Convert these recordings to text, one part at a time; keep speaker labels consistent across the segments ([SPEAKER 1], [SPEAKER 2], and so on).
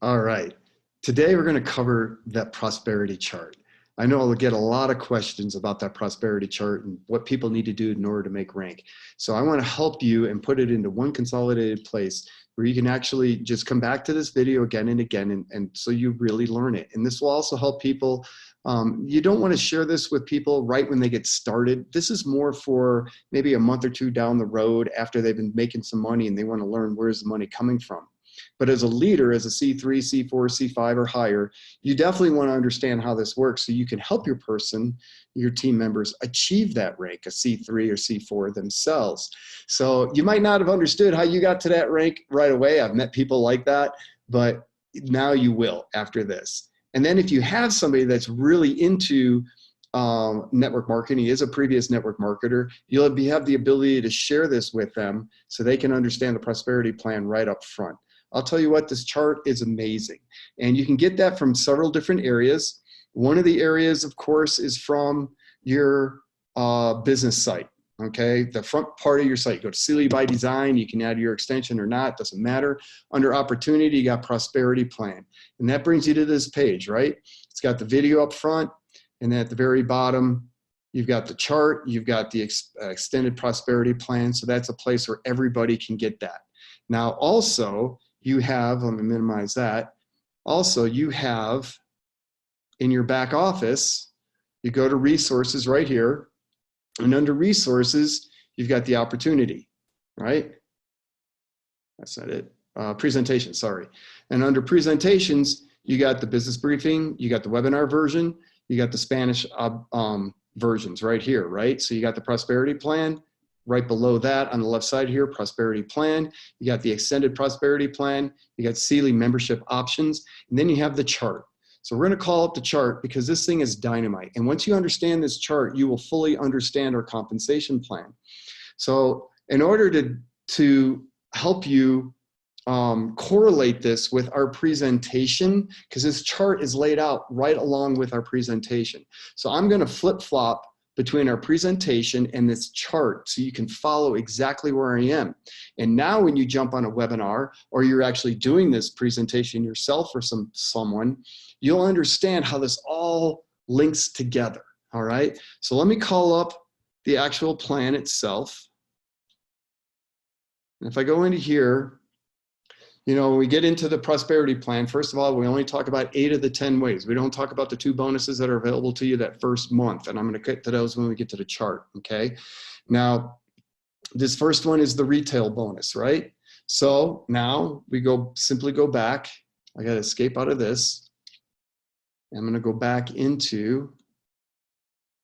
[SPEAKER 1] All right. Today we're going to cover that prosperity chart. I know I'll get a lot of questions about that prosperity chart and what people need to do in order to make rank. So I want to help you and put it into one consolidated place where you can actually just come back to this video again and again, and so you really learn it. And this will also help people. You don't want to share this with people right when they get started. This is more for maybe a month or two down the road after they've been making some money and they want to learn where's the money coming from. But as a leader, as a C3, C4, C5 or higher, you definitely want to understand how this works so you can help your person, your team members achieve that rank, a C3 or C4 themselves. So you might not have understood how you got to that rank right away. I've met people like that, but now you will after this. And then if you have somebody that's really into network marketing, is a previous network marketer, you'll have the ability to share this with them so they can understand the prosperity plan right up front. I'll tell you what, this chart is amazing. And you can get that from several different areas. One of the areas, of course, is from your business site, okay? The front part of your site. Go to Cili by design. You can add your extension or not, doesn't matter. Under opportunity, you got prosperity plan. And that brings you to this page, right? It's got the video up front, and then at the very bottom, you've got the chart, you've got the extended prosperity plan. So that's a place where everybody can get that. Now, also, you have, let me minimize that. Also, you have in your back office, you go to resources right here, and under resources, you've got the opportunity, right? That's not it. Presentation, sorry. And under presentations, you got the business briefing, you got the webinar version, you got the Spanish versions right here, right? So you got the prosperity plan. Right below that on the left side here, prosperity plan. You got the extended prosperity plan. You got Cili membership options. And then you have the chart. So we're going to call it the chart because this thing is dynamite. And once you understand this chart, you will fully understand our compensation plan. So in order to help you correlate this with our presentation, because this chart is laid out right along with our presentation. So I'm going to flip-flop between our presentation and this chart so you can follow exactly where I am. And now when you jump on a webinar or you're actually doing this presentation yourself or someone, you'll understand how this all links together, all right? So let me call up the actual plan itself. And if I go into here, you know, when we get into the prosperity plan, first of all, we only talk about 8 of the 10 ways. We don't talk about the 2 bonuses that are available to you that first month. And I'm going to get to those when we get to the chart, okay? Now, this first one is the retail bonus, right? So now we simply go back. I got to escape out of this. I'm going to go back into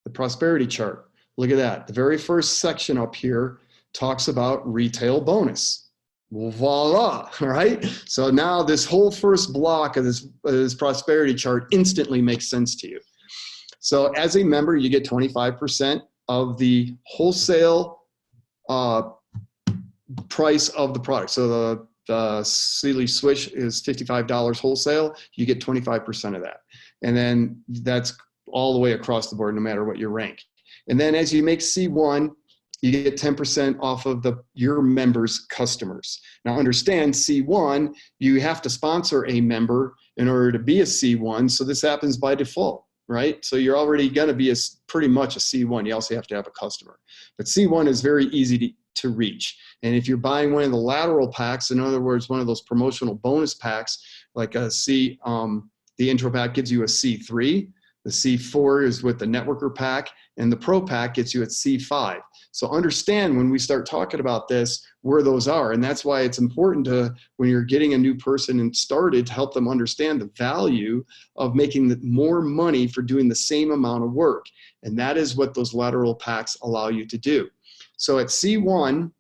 [SPEAKER 1] the prosperity chart. Look at that. The very first section up here talks about retail bonus. Well, voila, right? So now this whole first block of this prosperity chart instantly makes sense to you. So as a member, you get 25% of the wholesale price of the product. So the Cili Swish is $55 wholesale, you get 25% of that. And then that's all the way across the board, no matter what your rank. And then as you make C1, you get 10% off of your members' customers. Now understand, C1, you have to sponsor a member in order to be a C1, so this happens by default, right? So you're already gonna be pretty much a C1, you also have to have a customer. But C1 is very easy to reach. And if you're buying one of the lateral packs, in other words, one of those promotional bonus packs, like the intro pack gives you a C3, the C4 is with the networker pack, and the pro pack gets you at C5. So understand when we start talking about this, where those are. And that's why it's important to, when you're getting a new person and started, to help them understand the value of making more money for doing the same amount of work. And that is what those lateral packs allow you to do. So at C1,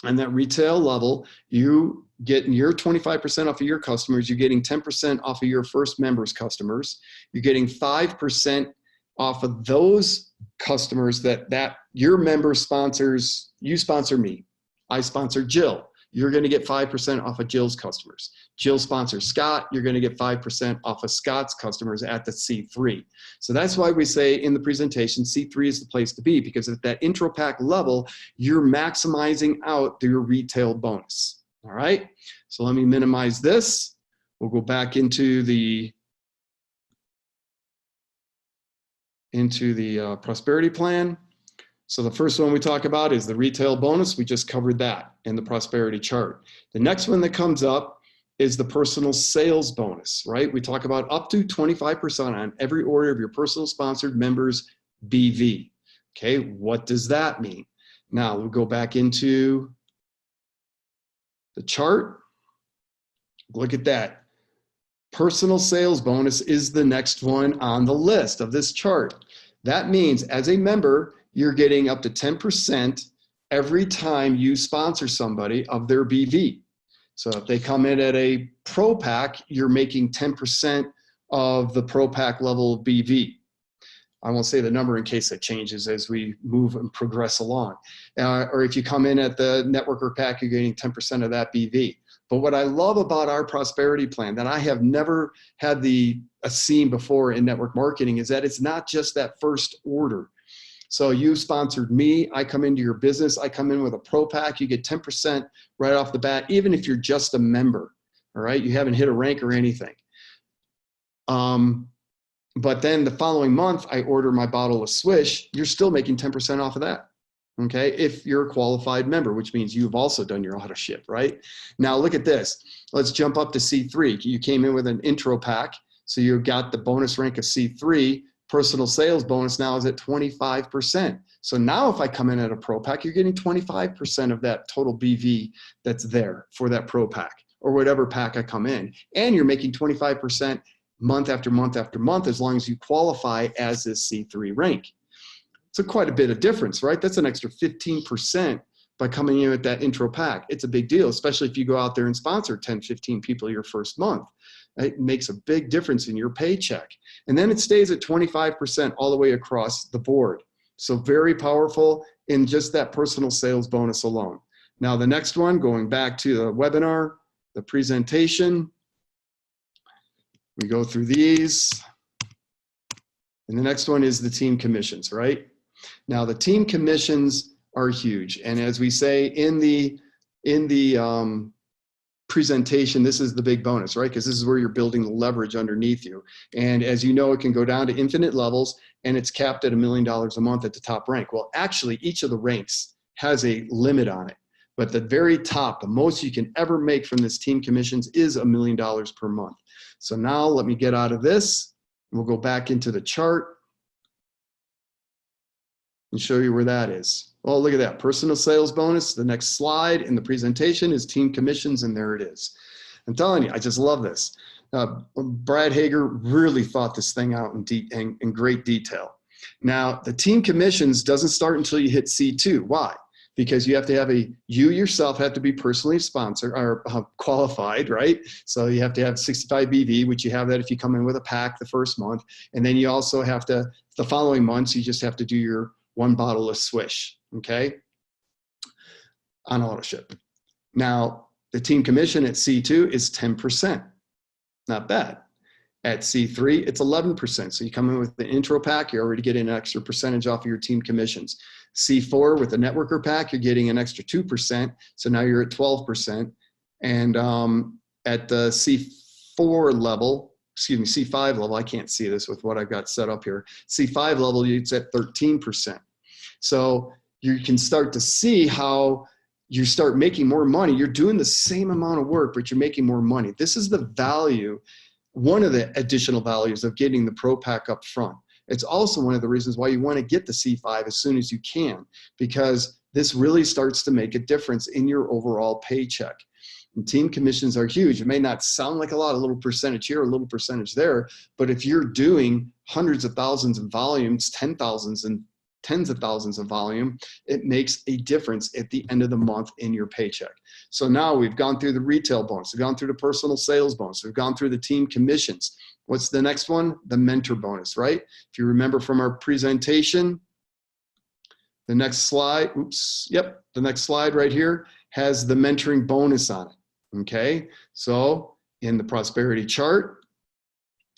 [SPEAKER 1] on that retail level, you get your 25% off of your customers, you're getting 10% off of your first members' customers, you're getting 5% off of those customers that your member sponsors. You sponsor me, I sponsor Jill, you're going to get 5% off of Jill's customers. Jill sponsors Scott, you're going to get 5% off of Scott's customers at the C3. So that's why we say in the presentation, C3 is the place to be, because at that intro pack level, you're maximizing out your retail bonus. All right, so let me minimize this. We'll go back into the prosperity plan. So the first one we talk about is the retail bonus. We just covered that in the prosperity chart. The next one that comes up is the personal sales bonus, right? We talk about up to 25% on every order of your personal sponsored members BV. Okay, what does that mean? Now we'll go back into the chart. Look at that. Personal sales bonus is the next one on the list of this chart. That means as a member, you're getting up to 10% every time you sponsor somebody of their BV. So if they come in at a pro pack, you're making 10% of the pro pack level of BV. I won't say the number in case it changes as we move and progress along. Or if you come in at the networker pack, you're getting 10% of that BV. But what I love about our prosperity plan that I have never had seen before in network marketing is that it's not just that first order. So you sponsored me, I come into your business, I come in with a pro pack, you get 10% right off the bat, even if you're just a member, all right? You haven't hit a rank or anything. But then the following month, I order my bottle of Swish, you're still making 10% off of that, okay? If you're a qualified member, which means you've also done your auto ship, right? Now look at this. Let's jump up to C3. You came in with an intro pack, so you got the bonus rank of C3. Personal sales bonus now is at 25%. So now if I come in at a pro pack, you're getting 25% of that total BV that's there for that pro pack or whatever pack I come in. And you're making 25% month after month after month as long as you qualify as this C3 rank. So quite a bit of difference, right? That's an extra 15% by coming in with that intro pack. It's a big deal, especially if you go out there and sponsor 10, 15 people your first month. It makes a big difference in your paycheck. And then it stays at 25% all the way across the board. So very powerful in just that personal sales bonus alone. Now the next one, going back to the webinar, the presentation, we go through these. And the next one is the team commissions, right? Now the team commissions are huge. And as we say in the presentation, this is the big bonus, right? Because this is where you're building the leverage underneath you. And as you know, it can go down to infinite levels and it's capped at $1 million a month at the top rank. Well, actually each of the ranks has a limit on it, but the very top, the most you can ever make from this team commissions is $1 million per month. So now let me get out of this. We'll go back into the chart and show you where that is. Well, look at that, personal sales bonus. The next slide in the presentation is team commissions, and there it is. I'm telling you, I just love this. Brad Hager really thought this thing out in great detail. Now, the team commissions doesn't start until you hit C2. Why? Because you have to have you yourself have to be personally sponsored or qualified, right? So you have to have 65 BV, which you have that if you come in with a pack the first month. And then you also have to, the following months, you just have to do your 1 bottle of Swish, okay, on auto ship. Now, the team commission at C2 is 10%. Not bad. At C3, it's 11%. So you come in with the intro pack, you're already getting an extra percentage off of your team commissions. C4 with the networker pack, you're getting an extra 2%. So now you're at 12%. And at the C4 level, excuse me, C5 level, I can't see this with what I've got set up here. C5 level, it's at 13%. So you can start to see how you start making more money. You're doing the same amount of work, but you're making more money. This is the value, one of the additional values of getting the pro pack up front. It's also one of the reasons why you want to get the C5 as soon as you can, because this really starts to make a difference in your overall paycheck. And team commissions are huge. It may not sound like a lot, a little percentage here, a little percentage there, but if you're doing hundreds of thousands of volumes, 10,000s and tens of thousands of volume, it makes a difference at the end of the month in your paycheck. So now we've gone through the retail bonus, we've gone through the personal sales bonus, we've gone through the team commissions. What's the next one? The mentor bonus, right? If you remember from our presentation, the next slide, the next slide right here has the mentoring bonus on it, okay? So in the prosperity chart,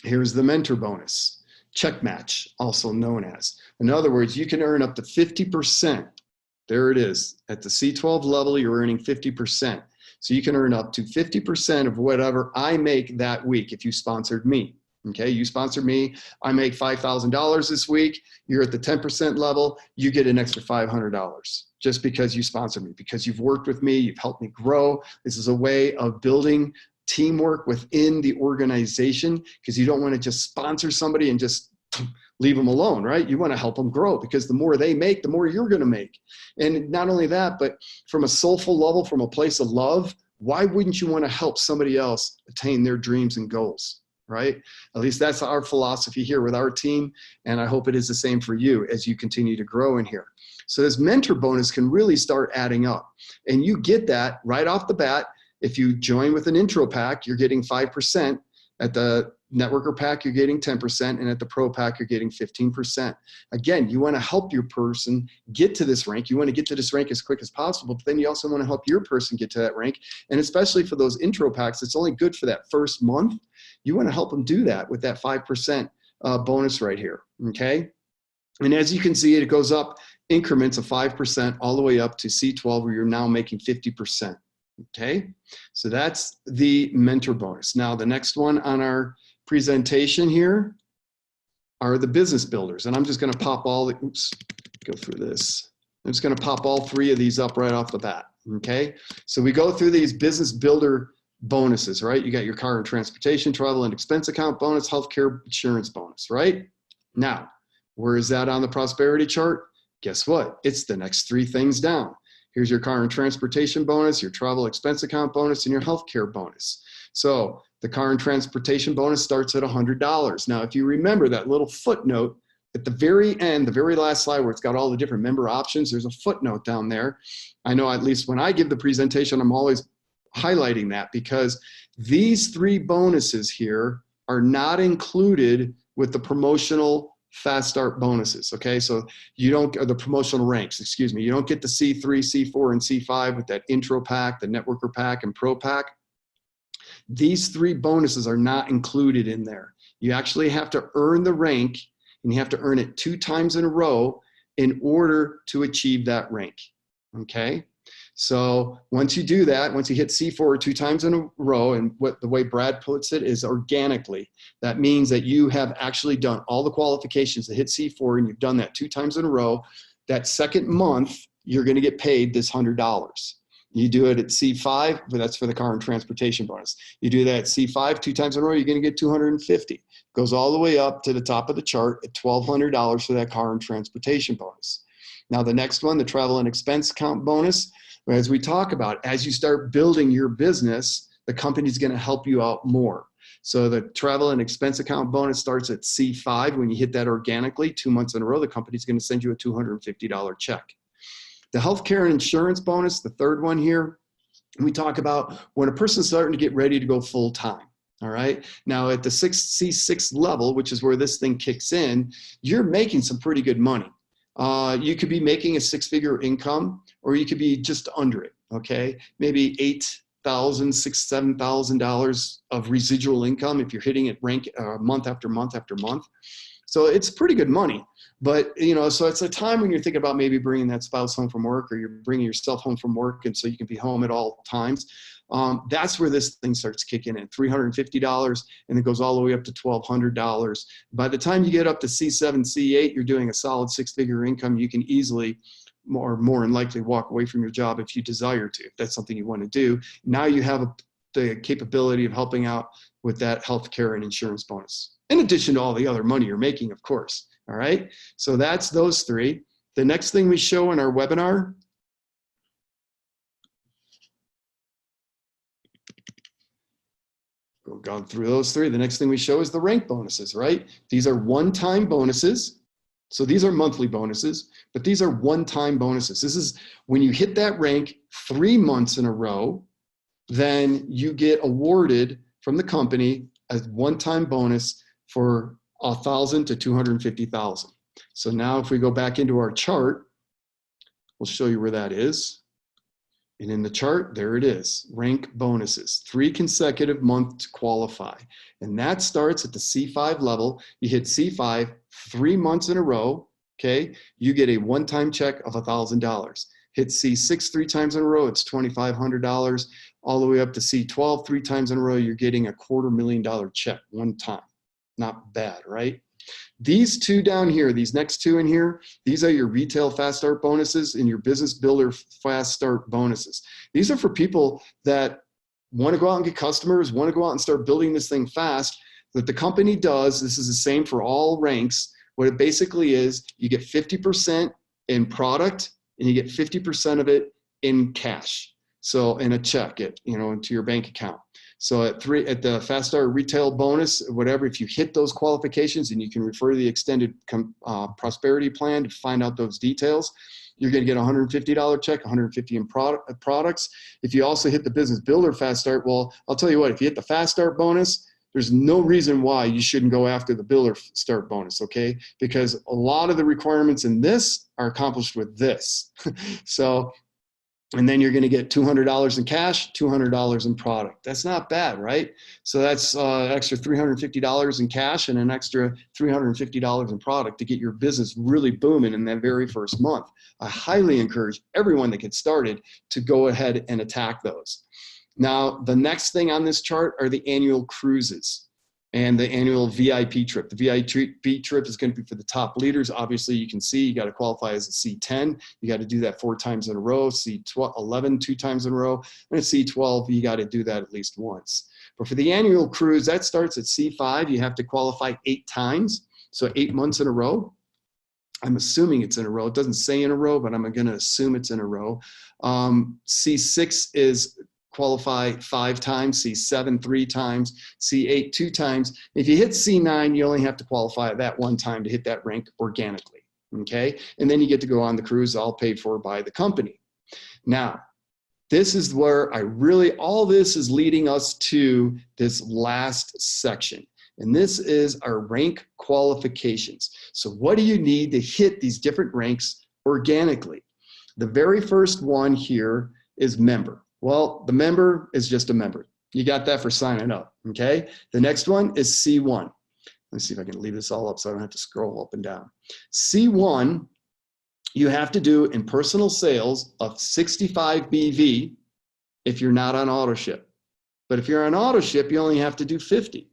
[SPEAKER 1] here's the mentor bonus. Check match, also known as. In other words, you can earn up to 50%. There it is. At the C12 level, you're earning 50%. So you can earn up to 50% of whatever I make that week if you sponsored me. Okay, you sponsored me, I make $5,000 this week, you're at the 10% level, you get an extra $500 just because you sponsored me, because you've worked with me, you've helped me grow. This is a way of building teamwork within the organization, because you don't want to just sponsor somebody and just leave them alone, right? You want to help them grow, because the more they make, the more you're going to make. And not only that, but from a soulful level, from a place of love, why wouldn't you want to help somebody else attain their dreams and goals? Right? At least that's our philosophy here with our team. And I hope it is the same for you as you continue to grow in here. So this mentor bonus can really start adding up. And you get that right off the bat. If you join with an intro pack, you're getting 5%. At the networker pack, you're getting 10%. And at the pro pack, you're getting 15%. Again, you want to help your person get to this rank. You want to get to this rank as quick as possible, but then you also want to help your person get to that rank. And especially for those intro packs, it's only good for that first month. You want to help them do that with that 5% bonus right here, okay? And as you can see, it goes up increments of 5% all the way up to C12, where you're now making 50%, okay? So that's the mentor bonus. Now, the next one on our presentation here are the business builders. And I'm just going to pop all the, oops, go through this. I'm just going to pop all three of these up right off the bat, okay? So we go through these business builder bonuses, right? You got your car and transportation, travel and expense account bonus, healthcare insurance bonus, right? Now, where is that on the prosperity chart? Guess what? It's the next three things down. Here's your car and transportation bonus, your travel expense account bonus, and your healthcare bonus. So the car and transportation bonus starts at $100. Now, if you remember that little footnote at the very end, the very last slide where it's got all the different member options, there's a footnote down there. I know at least when I give the presentation, I'm always highlighting that, because these three bonuses here are not included with the promotional fast start bonuses, okay? So you don't, or the promotional ranks, excuse me, you don't get the C3, C4, and C5 with that intro pack, the networker pack, and pro pack. These three bonuses are not included in there. You actually have to earn the rank, and you have to earn it 2 times in a row in order to achieve that rank, okay? So once you do that, once you hit C4 2 times in a row, and what the way Brad puts it is organically, that means that you have actually done all the qualifications to hit C4, and you've done that 2 times in a row. That second month, you're going to get paid this $100. You do it at C5, but that's for the car and transportation bonus. You do that at C5 2 times in a row, you're going to get $250. Goes all the way up to the top of the chart at $1,200 for that car and transportation bonus. Now the next one, the travel and expense account bonus. As we talk about, as you start building your business, the company's going to help you out more. So the travel and expense account bonus starts at C5. When you hit that organically 2 months in a row, the company's going to send you a $250 check. The healthcare and insurance bonus, the third one here, we talk about when a person's starting to get ready to go full time. All right. Now at the C6 level, which is where this thing kicks in, you're making some pretty good money. You could be making a 6-figure income, or you could be just under it, okay? Maybe $8,000, $6,000, $7,000 of residual income if you're hitting it rank month after month after month. So it's pretty good money. But, you know, so it's a time when you're thinking about maybe bringing that spouse home from work, or you're bringing yourself home from work, and so you can be home at all times. That's where this thing starts kicking in, $350, and it goes all the way up to $1,200. By the time you get up to C7, C8, you're doing a solid 6-figure income. You can easily, more than likely, walk away from your job if you desire to, if that's something you want to do. Now you have the capability of helping out with that healthcare and insurance bonus, in addition to all the other money you're making, of course. All right, so that's those three. The next thing we show in our webinar, we've gone through those three. The next thing we show is the rank bonuses, right? These are one-time bonuses. So these are monthly bonuses, but these are one-time bonuses. This is when you hit that rank 3 months in a row, then you get awarded from the company a one-time bonus for $1,000 to $250,000. So now if we go back into our chart, we'll show you where that is. And in the chart, there it is, rank bonuses, 3 consecutive months to qualify. And that starts at the C5 level. You hit C5 3 months in a row, okay? You get a one-time check of $1,000. Hit C6 3 times in a row, it's $2,500. all the way up to C12, 3 times in a row, you're getting a $250,000 check one time. Not bad, right? These two down here, these next two in here, these are your retail fast start bonuses and your business builder fast start bonuses. These are for people that want to go out and get customers, want to go out and start building this thing fast. What the company does, this is the same for all ranks. What it basically is, you get 50% in product and you get 50% of it in cash. So in a check, into your bank account. So at the Fast Start Retail Bonus, whatever, if you hit those qualifications, and you can refer to the extended prosperity plan to find out those details, you're going to get a $150 check, $150 in products. If you also hit the Business Builder Fast Start, well, I'll tell you what, if you hit the Fast Start bonus, there's no reason why you shouldn't go after the Builder Start bonus, okay? Because a lot of the requirements in this are accomplished with this. So, and then you're going to get $200 in cash, $200 in product. That's not bad, right? So that's an extra $350 in cash and an extra $350 in product to get your business really booming in that very first month. I highly encourage everyone that gets started to go ahead and attack those. Now, the next thing on this chart are the annual cruises and the annual VIP trip. The VIP trip is going to be for the top leaders. Obviously, you can see you got to qualify as a C10. You got to do that 4 times in a row, C11 2 times in a row, and a C12, you got to do that at least once. But for the annual cruise, that starts at C5. You have to qualify 8 times, so 8 months in a row. I'm assuming it's in a row. It doesn't say in a row, but I'm going to assume it's in a row. C6 is qualify 5 times, C7 3 times, C8 2 times. If you hit C9, you only have to qualify that 1 time to hit that rank organically, okay? And then you get to go on the cruise, all paid for by the company. Now, this is where all this is leading us to this last section. And this is our rank qualifications. So what do you need to hit these different ranks organically? The very first one here is member. Well, the member is just a member. You got that for signing up, okay? The next one is C1. Let's see if I can leave this all up so I don't have to scroll up and down. C1, you have to do in personal sales of 65 BV if you're not on auto ship. But if you're on auto ship, you only have to do 50.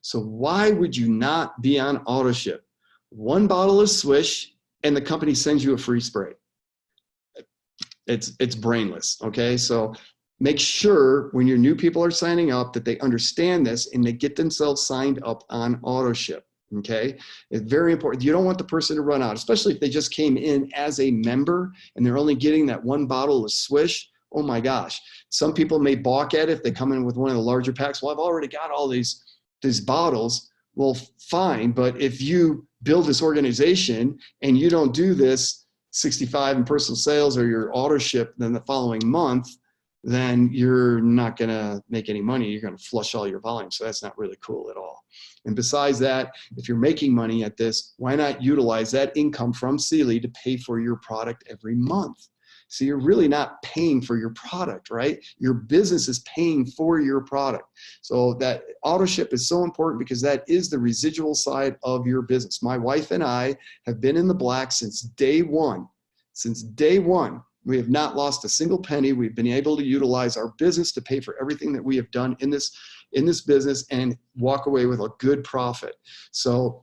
[SPEAKER 1] So why would you not be on auto ship? 1 bottle of Swish and the company sends you a free spray. It's brainless, okay? So make sure when your new people are signing up that they understand this and they get themselves signed up on auto ship, okay? It's very important. You don't want the person to run out, especially if they just came in as a member and they're only getting that 1 bottle of Swish. Oh my gosh. Some people may balk at it if they come in with one of the larger packs. Well, I've already got all these bottles. Well, fine, but if you build this organization and you don't do this 65 in personal sales or your auto ship then the following month, then you're not going to make any money. You're going to flush all your volume. So that's not really cool at all. And besides that, if you're making money at this, why not utilize that income from Cili to pay for your product every month? So you're really not paying for your product, right? Your business is paying for your product. So that auto ship is so important because that is the residual side of your business. My wife and I have been in the black since day one. Since day one, we have not lost a single penny. We've been able to utilize our business to pay for everything that we have done in this business and walk away with a good profit. So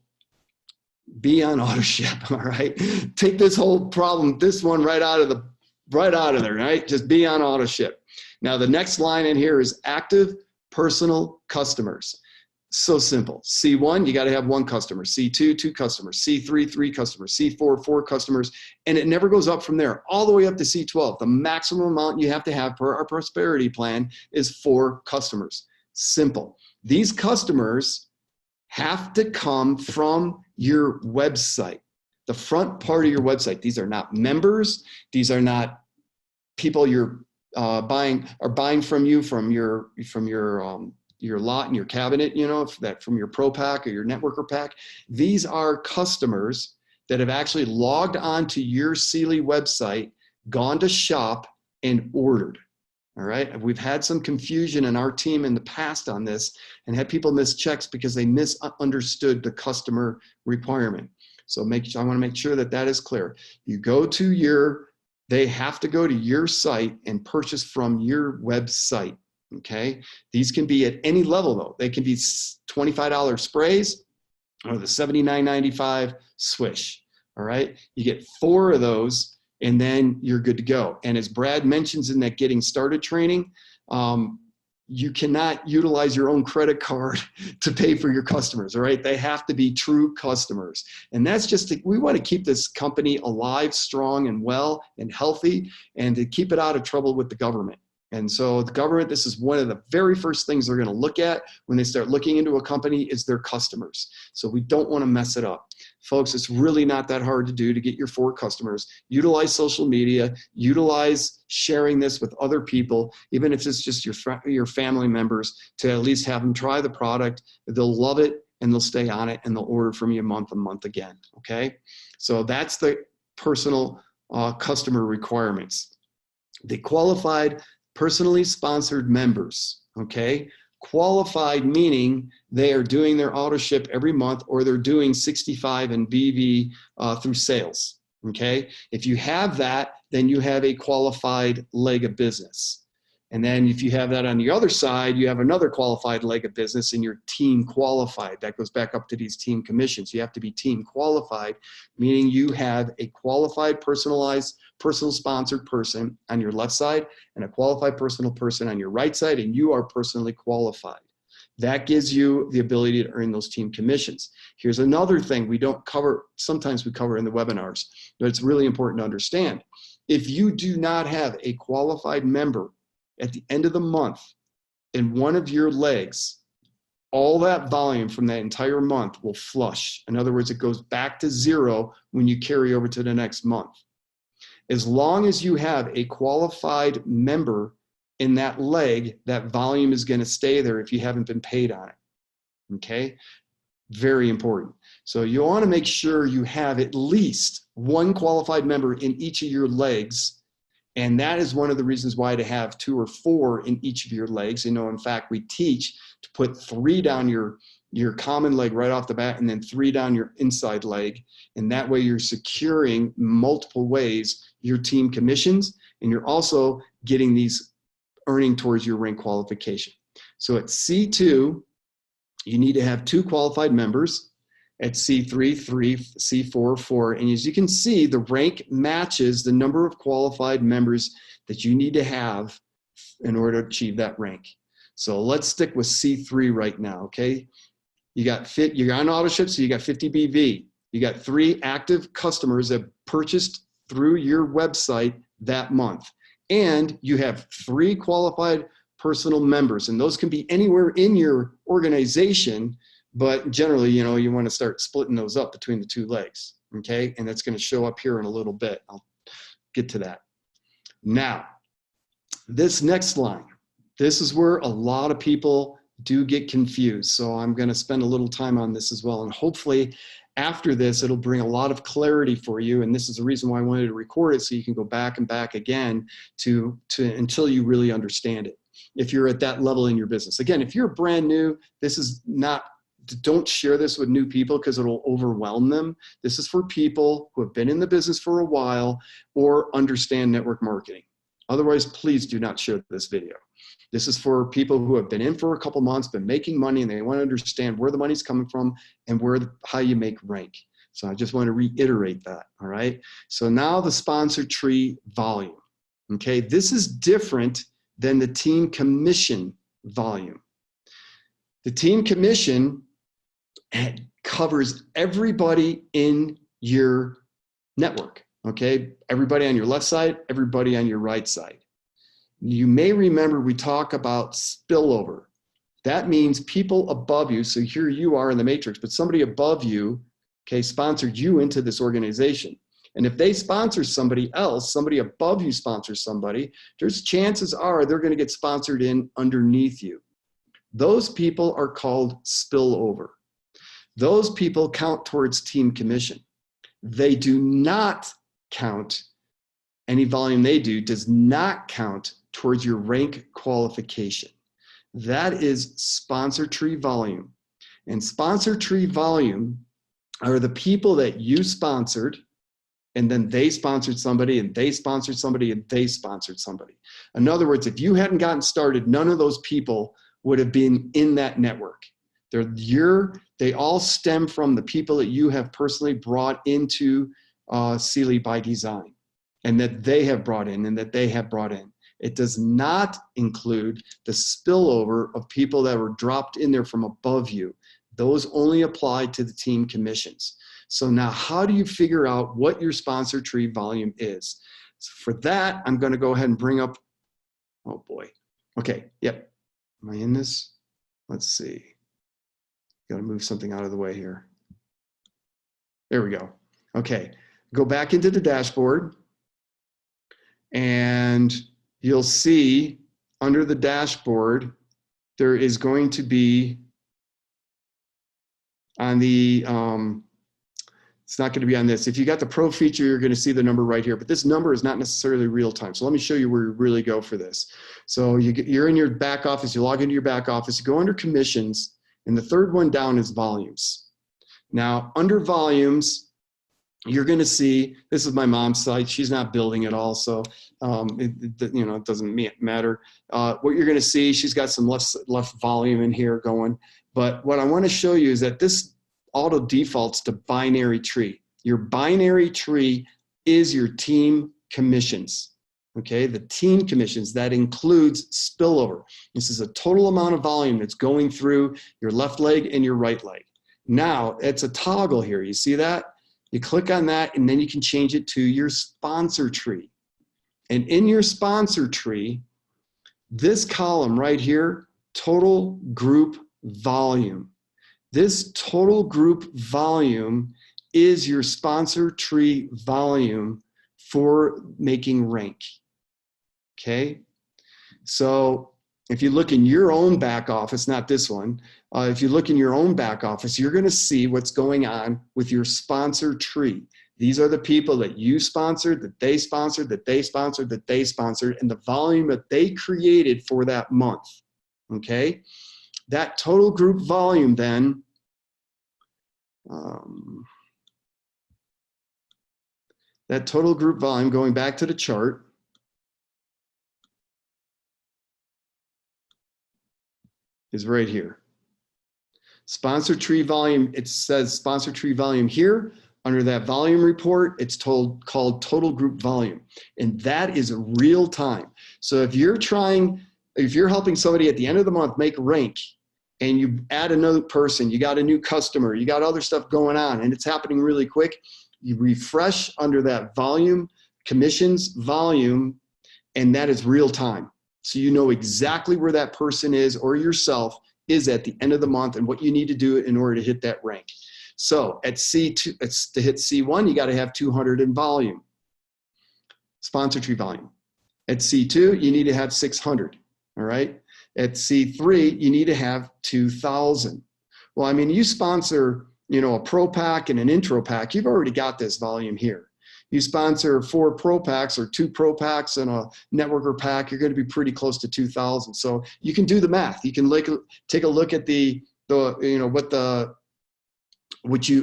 [SPEAKER 1] be on auto ship, all right? Take this whole problem, this one right out of there, right? Just be on auto ship. Now, the next line in here is active personal customers. So simple. C1, you got to have 1 customer. C2, 2 customers. C3, 3 customers. C4, 4 customers. And it never goes up from there, all the way up to C12. The maximum amount you have to have per our prosperity plan is 4 customers. Simple. These customers have to come from your website. The front part of your website. These are not members. These are not people you're buying from you from your lot and your cabinet, that from your pro pack or your networker pack. These are customers that have actually logged on to your Cili website, gone to shop and ordered. All right. We've had some confusion in our team in the past on this and had people miss checks because they misunderstood the customer requirement. So I want to make sure that is clear. They have to go to your site and purchase from your website. Okay, these can be at any level though. They can be $25 sprays or the $79.95 swish. All right, you get 4 of those and then you're good to go. And as Brad mentions in that getting started training, you cannot utilize your own credit card to pay for your customers, all right? They have to be true customers. And that's just, we want to keep this company alive, strong, and well, and healthy, and to keep it out of trouble with the government. And so the government, this is one of the very first things they're going to look at when they start looking into a company is their customers. So we don't want to mess it up. Folks, it's really not that hard to do to get your 4 customers. Utilize social media, utilize sharing this with other people, even if it's just your family members, to at least have them try the product. They'll love it and they'll stay on it and they'll order from you month and month again, okay? So that's the personal customer requirements. The qualified personally sponsored members, okay? Qualified meaning they are doing their auto ship every month or they're doing 65 and BV through sales, okay? If you have that, then you have a qualified leg of business. And then if you have that on the other side, you have another qualified leg of business and you're team qualified. That goes back up to these team commissions. You have to be team qualified, meaning you have a qualified personal sponsored person on your left side and a qualified personal person on your right side, and you are personally qualified. That gives you the ability to earn those team commissions. Here's another thing we don't cover, sometimes we cover in the webinars, but it's really important to understand. If you do not have a qualified member at the end of the month in one of your legs, all that volume from that entire month will flush. In other words, it goes back to 0 when you carry over to the next month. As long as you have a qualified member in that leg, that volume is going to stay there if you haven't been paid on it, okay? Very important. So you want to make sure you have at least 1 qualified member in each of your legs. And that is one of the reasons why to have 2 or 4 in each of your legs. You know, in fact, we teach to put 3 down your common leg right off the bat and then 3 down your inside leg. And that way you're securing multiple ways your team commissions, and you're also getting these earning towards your rank qualification. So at C2, you need to have 2 qualified members. At C3, 3, C4, 4. And as you can see, the rank matches the number of qualified members that you need to have in order to achieve that rank. So let's stick with C3 right now, okay? You're on auto ship, so you got 50 BV. You got 3 active customers that purchased through your website that month. And you have 3 qualified personal members, and those can be anywhere in your organization. But generally, you know, you want to start splitting those up between the 2 legs, okay? And that's going to show up here in a little bit. I'll get to that. Now, this next line, this is where a lot of people do get confused. So I'm going to spend a little time on this as well. And hopefully after this, it'll bring a lot of clarity for you. And this is the reason why I wanted to record it, so you can go back and back again to until you really understand it. If you're at that level in your business. Again, if you're brand new, this is not, don't share this with new people because it'll overwhelm them. This is for people who have been in the business for a while or understand network marketing. Otherwise, please do not share this video. This is for people who have been in for a couple months, been making money, and they want to understand where the money's coming from and how you make rank. So I just want to reiterate that, all right? So now the sponsor tree volume, okay? This is different than the team commission volume. The team commission covers everybody in your network, okay? Everybody on your left side, everybody on your right side. You may remember we talk about spillover. That means people above you, so here you are in the matrix, but somebody above you, okay, sponsored you into this organization. And if they sponsor somebody else, somebody above you sponsors somebody, there's chances are they're going to get sponsored in underneath you. Those people are called spillover. Those people count towards team commission. They do not count, any volume they do does not count towards your rank qualification. That is sponsor tree volume. And sponsor tree volume are the people that you sponsored, and then they sponsored somebody, and they sponsored somebody, and they sponsored somebody. In other words, if you hadn't gotten started, none of those people would have been in that network. They all stem from the people that you have personally brought into Cili by design, and that they have brought in, and that they have brought in. It does not include the spillover of people that were dropped in there from above you. Those only apply to the team commissions. So now how do you figure out what your sponsor tree volume is? So for that, I'm going to go ahead and bring up, oh boy. Okay, yep. Am I in this? Let's see. Got to move something out of the way here. There we go. Okay, go back into the dashboard, and you'll see under the dashboard, there is going to be on the, it's not going to be on this. If you got the pro feature, you're going to see the number right here, but this number is not necessarily real time. So let me show you where you really go for this. So you're in your back office, you log into your back office, you go under commissions, and the third one down is volumes. Now under volumes, you're going to see, this is my mom's site. She's not building it all, so it doesn't matter. What you're going to see, she's got some left volume in here going. But what I want to show you is that this auto defaults to binary tree. Your binary tree is your team commissions. Okay, the team commissions, that includes spillover. This is a total amount of volume that's going through your left leg and your right leg. Now, it's a toggle here. You see that? You click on that, and then you can change it to your sponsor tree. And in your sponsor tree, this column right here, total group volume. This total group volume is your sponsor tree volume for making rank. Okay? So if you look in your own back office, not this one, if you look in your own back office, you're going to see what's going on with your sponsor tree. These are the people that you sponsored, that they sponsored, that they sponsored, that they sponsored, and the volume that they created for that month. Okay? That total group volume then, that total group volume, going back to the chart, is right here. Sponsor tree volume, it says sponsor tree volume here. Under that volume report, it's called total group volume. And that is real time. So if you're helping somebody at the end of the month make rank, and you add another person, you got a new customer, you got other stuff going on, and it's happening really quick, you refresh under that volume, commissions volume, and that is real time. So you know exactly where that person is, or yourself is at the end of the month, and what you need to do in order to hit that rank. So at C2, to hit C1, you got to have 200 in volume, sponsor tree volume. At C2, you need to have 600, all right? At C3, you need to have 2,000. Well, I mean, you sponsor, a pro pack and an intro pack, you've already got this volume here. You sponsor 4 pro packs or 2 pro packs and a networker pack, you're going to be pretty close to 2,000. So you can do the math. You can take a look at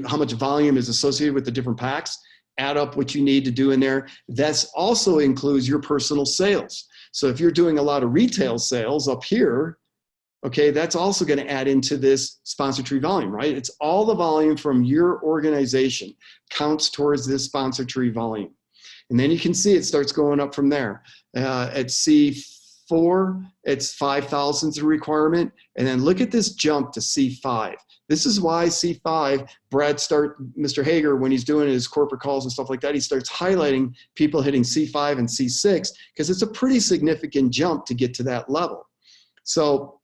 [SPEAKER 1] how much volume is associated with the different packs, add up what you need to do in there. That also includes your personal sales. So if you're doing a lot of retail sales up here, okay, that's also going to add into this sponsor tree volume, right? It's all the volume from your organization counts towards this sponsor tree volume. And then you can see it starts going up from there. At C4, it's 5,000 is the requirement. And then look at this jump to C5. This is why C5, Mr. Hager, when he's doing his corporate calls and stuff like that, he starts highlighting people hitting C5 and C6, because it's a pretty significant jump to get to that level. So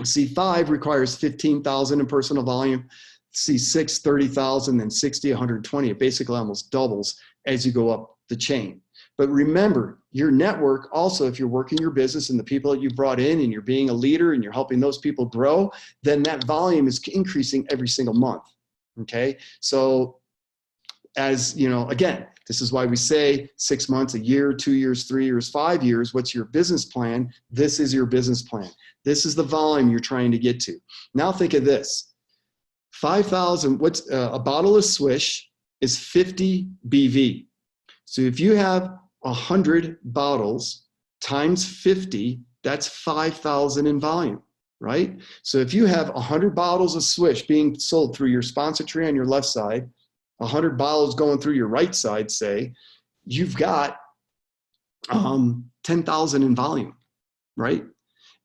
[SPEAKER 1] C5 requires 15,000 in personal volume, C6, 30,000, then 60, 120. It basically almost doubles as you go up the chain. But remember, your network also, if you're working your business and the people that you brought in and you're being a leader and you're helping those people grow, then that volume is increasing every single month, okay? So as, again, this is why we say 6 months, a year, 2 years, 3 years, 5 years, what's your business plan? This is your business plan. This is the volume you're trying to get to. Now think of this, 5,000, a bottle of Swish is 50 BV. So if you have 100 bottles times 50, that's 5,000 in volume, right? So if you have 100 bottles of Swish being sold through your sponsor tree on your left side, 100 bottles going through your right side, say, you've got 10,000 in volume, right?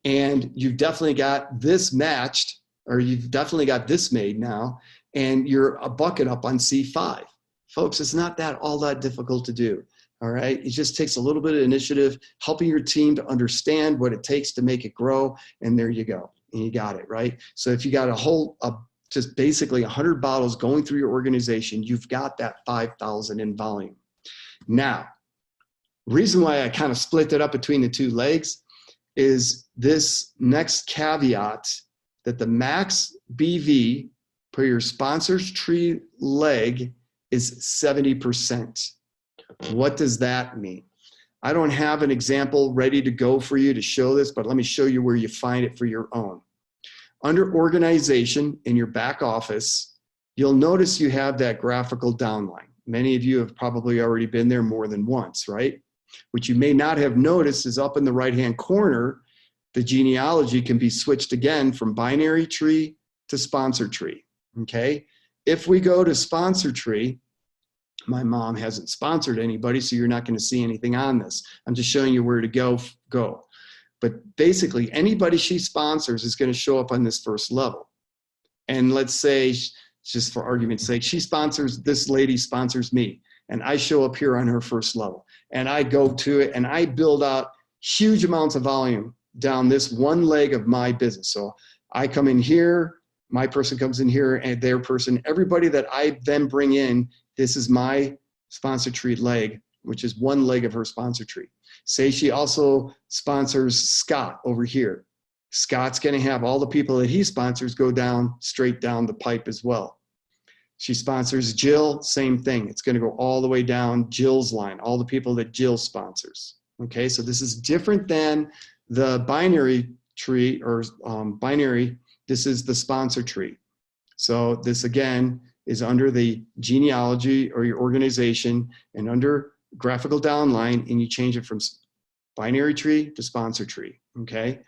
[SPEAKER 1] And you've definitely got this matched, or you've definitely got this made now, and you're a bucket up on C5. Folks, it's not all that difficult to do, all right? It just takes a little bit of initiative, helping your team to understand what it takes to make it grow, and there you go, and you got it, right? So if you got just basically 100 bottles going through your organization, you've got that 5,000 in volume. Now, reason why I kind of split it up between the two legs is this next caveat, that the max BV per your sponsor's tree leg is 70%. What does that mean? I don't have an example ready to go for you to show this, but let me show you where you find it for your own. Under organization in your back office, you'll notice you have that graphical downline. Many of you have probably already been there more than once, right? What you may not have noticed is up in the right-hand corner, the genealogy can be switched again from binary tree to sponsor tree, okay? If we go to sponsor tree, my mom hasn't sponsored anybody, so you're not going to see anything on this. I'm just showing you where to go. But basically, anybody she sponsors is going to show up on this first level. And let's say, just for argument's sake, this lady sponsors me, and I show up here on her first level. And I go to it, and I build out huge amounts of volume down this one leg of my business. So I come in here, my person comes in here, and their person, everybody that I then bring in, this is my sponsor tree leg, which is one leg of her sponsor tree. Say she also sponsors Scott over here. Scott's going to have all the people that he sponsors go down, straight down the pipe as well. She sponsors Jill, same thing. It's going to go all the way down Jill's line, all the people that Jill sponsors. Okay, so this is different than the binary tree or binary. This is the sponsor tree. So this again is under the genealogy or your organization and under graphical downline, and you change it from binary tree to sponsor tree, okay?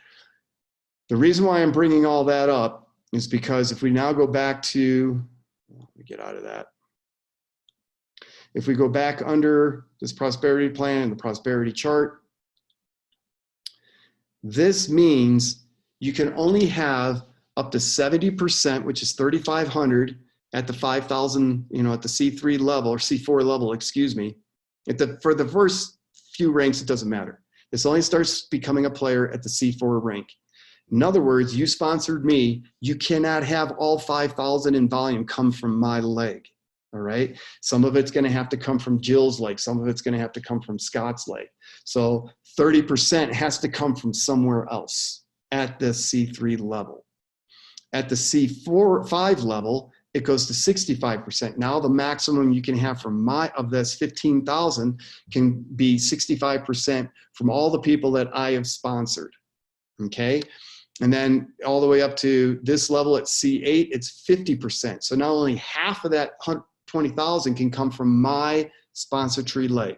[SPEAKER 1] The reason why I'm bringing all that up is because if we now go back to, let me get out of that. If we go back under this prosperity plan and the prosperity chart, this means you can only have up to 70%, which is 3,500 at the 5,000, at the C3 level or C4 level, excuse me. For the first few ranks, it doesn't matter. This only starts becoming a player at the C4 rank. In other words, you sponsored me, you cannot have all 5,000 in volume come from my leg, all right? Some of it's gonna have to come from Jill's leg, some of it's gonna have to come from Scott's leg. So 30% has to come from somewhere else at the C3 level. At the C5 level, it goes to 65%. Now the maximum you can have of this 15,000 can be 65% from all the people that I have sponsored, okay? And then all the way up to this level at C8, it's 50%. So not only half of that 20,000 can come from my sponsor tree leg.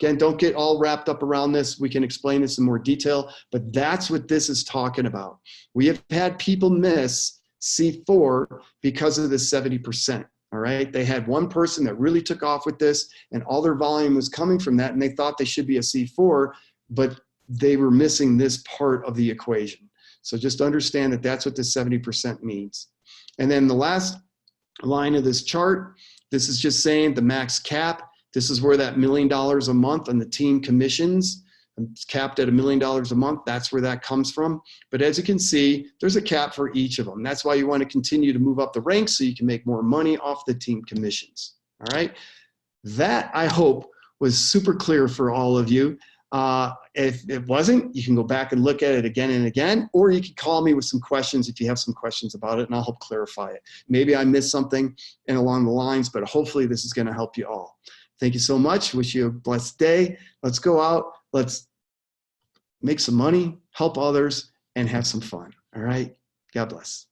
[SPEAKER 1] Again, don't get all wrapped up around this. We can explain this in more detail, but that's what this is talking about. We have had people miss C4 because of the 70%, all right? They had one person that really took off with this and all their volume was coming from that and they thought they should be a C4, but they were missing this part of the equation. So just understand that that's what the 70% means. And then the last line of this chart, this is just saying the max cap. This is where that $1 million a month on the team commissions, it's capped at $1 million a month. That's where that comes from. But as you can see, there's a cap for each of them. That's why you want to continue to move up the ranks so you can make more money off the team commissions. All right. That, I hope, was super clear for all of you. If it wasn't, you can go back and look at it again and again, or you can call me with some questions if you have some questions about it, and I'll help clarify it. Maybe I missed something along the lines, but hopefully this is going to help you all. Thank you so much. Wish you a blessed day. Let's go out. Let's make some money, help others, and have some fun. All right. God bless.